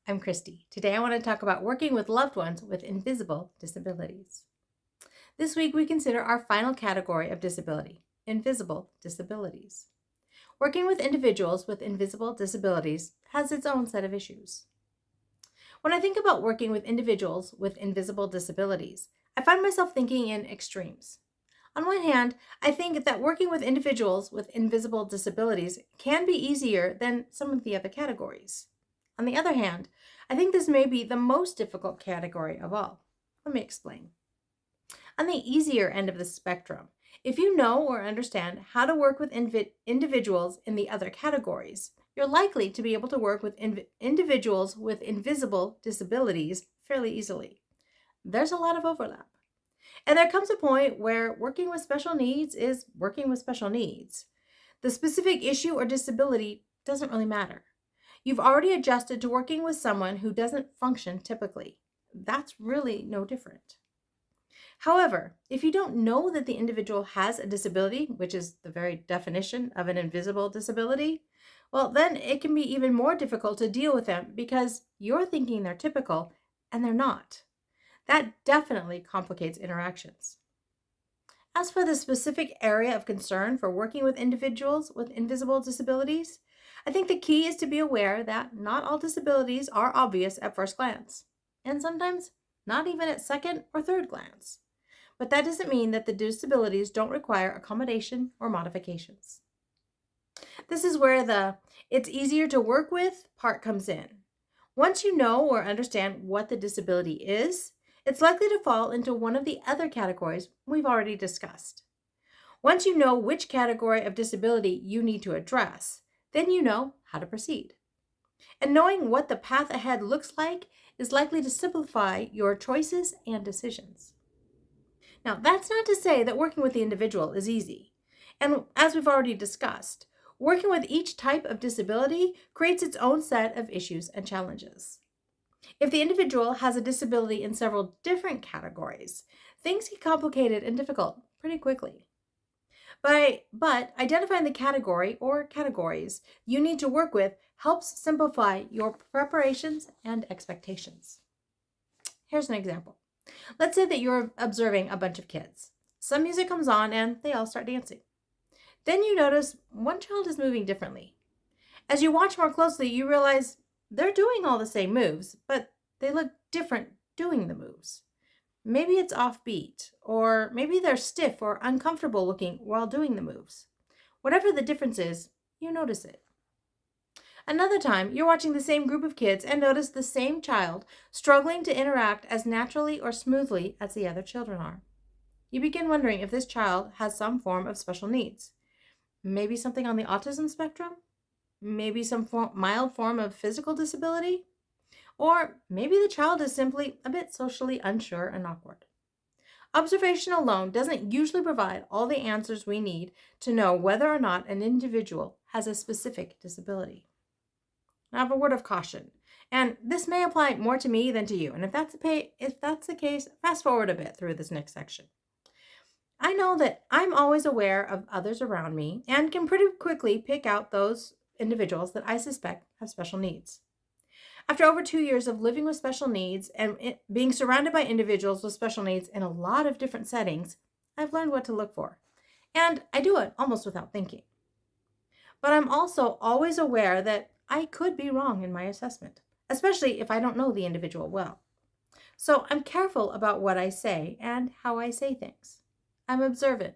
I'm Christy. Today I want to talk about working with loved ones with invisible disabilities. This week we consider our final category of disability, invisible disabilities. Working with individuals with invisible disabilities has its own set of issues. When I think about working with individuals with invisible disabilities, I find myself thinking in extremes. On one hand, I think that working with individuals with invisible disabilities can be easier than some of the other categories. On the other hand, I think this may be the most difficult category of all. Let me explain. On the easier end of the spectrum, if you know or understand how to work with individuals in the other categories, you're likely to be able to work with individuals with invisible disabilities fairly easily. There's a lot of overlap. And there comes a point where working with special needs is working with special needs. The specific issue or disability doesn't really matter. You've already adjusted to working with someone who doesn't function typically. That's really no different. However, if you don't know that the individual has a disability, which is the very definition of an invisible disability, well, then it can be even more difficult to deal with them because you're thinking they're typical and they're not. That definitely complicates interactions. As for the specific area of concern for working with individuals with invisible disabilities, I think the key is to be aware that not all disabilities are obvious at first glance, and sometimes not even at second or third glance. But that doesn't mean that the disabilities don't require accommodation or modifications. This is where the "it's easier to work with" part comes in. Once you know or understand what the disability is, it's likely to fall into one of the other categories we've already discussed. Once you know which category of disability you need to address, then you know how to proceed. And knowing what the path ahead looks like is likely to simplify your choices and decisions. Now, that's not to say that working with the individual is easy. And as we've already discussed, working with each type of disability creates its own set of issues and challenges. If the individual has a disability in several different categories, things get complicated and difficult pretty quickly. But identifying the category or categories you need to work with helps simplify your preparations and expectations. Here's an example. Let's say that you're observing a bunch of kids. Some music comes on and they all start dancing. Then you notice one child is moving differently. As you watch more closely, you realize they're doing all the same moves, but they look different doing the moves. Maybe it's offbeat, or maybe they're stiff or uncomfortable looking while doing the moves. Whatever the difference is, you notice it. Another time, you're watching the same group of kids and notice the same child struggling to interact as naturally or smoothly as the other children are. You begin wondering if this child has some form of special needs. Maybe something on the autism spectrum? Maybe some mild form of physical disability? Or maybe the child is simply a bit socially unsure and awkward. Observation alone doesn't usually provide all the answers we need to know whether or not an individual has a specific disability. I have a word of caution, and this may apply more to me than to you. And if that's the case, fast forward a bit through this next section. I know that I'm always aware of others around me and can pretty quickly pick out those individuals that I suspect have special needs. After over 2 years of living with special needs and being surrounded by individuals with special needs in a lot of different settings, I've learned what to look for. And I do it almost without thinking. But I'm also always aware that I could be wrong in my assessment, especially if I don't know the individual well. So I'm careful about what I say and how I say things. I'm observant,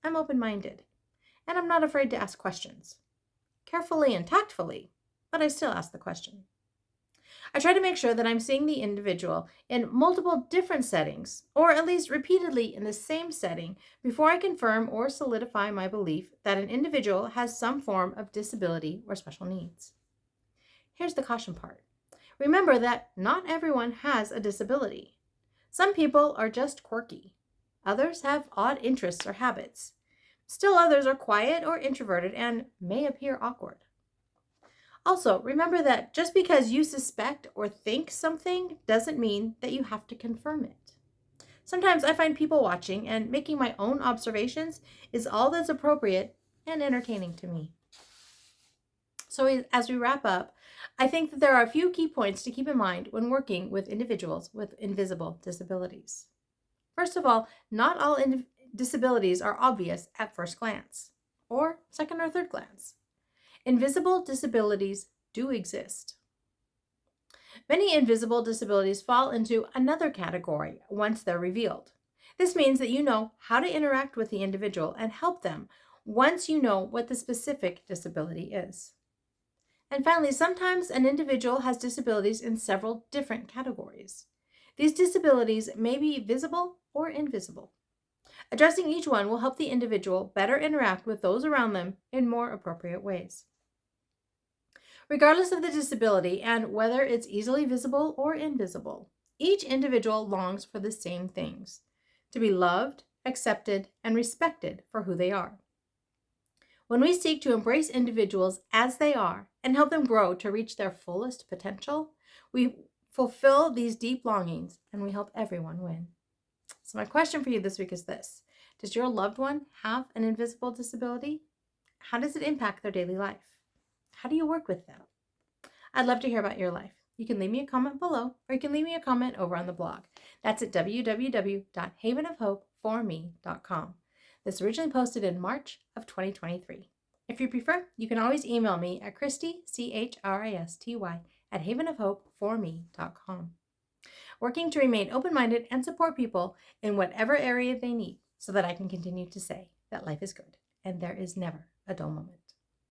I'm open-minded, and I'm not afraid to ask questions. Carefully and tactfully, but I still ask the question. I try to make sure that I'm seeing the individual in multiple different settings, or at least repeatedly in the same setting, before I confirm or solidify my belief that an individual has some form of disability or special needs. Here's the caution part. Remember that not everyone has a disability. Some people are just quirky. Others have odd interests or habits. Still others are quiet or introverted and may appear awkward. Also, remember that just because you suspect or think something doesn't mean that you have to confirm it. Sometimes I find people watching and making my own observations is all that's appropriate and entertaining to me. So as we wrap up, I think that there are a few key points to keep in mind when working with individuals with invisible disabilities. First of all, not all disabilities are obvious at first glance, or second or third glance. Invisible disabilities do exist. Many invisible disabilities fall into another category once they're revealed. This means that you know how to interact with the individual and help them once you know what the specific disability is. And finally, sometimes an individual has disabilities in several different categories. These disabilities may be visible or invisible. Addressing each one will help the individual better interact with those around them in more appropriate ways. Regardless of the disability and whether it's easily visible or invisible, each individual longs for the same things: to be loved, accepted, and respected for who they are. When we seek to embrace individuals as they are and help them grow to reach their fullest potential, we fulfill these deep longings and we help everyone win. So, my question for you this week is this: does your loved one have an invisible disability? How does it impact their daily life? How do you work with them? I'd love to hear about your life. You can leave me a comment below, or you can leave me a comment over on the blog. That's at www.havenofhopeforme.com. This originally posted in March of 2023. If you prefer, you can always email me at Christy, Christy, at havenofhopeforme.com. Working to remain open-minded and support people in whatever area they need so that I can continue to say that life is good and there is never a dull moment.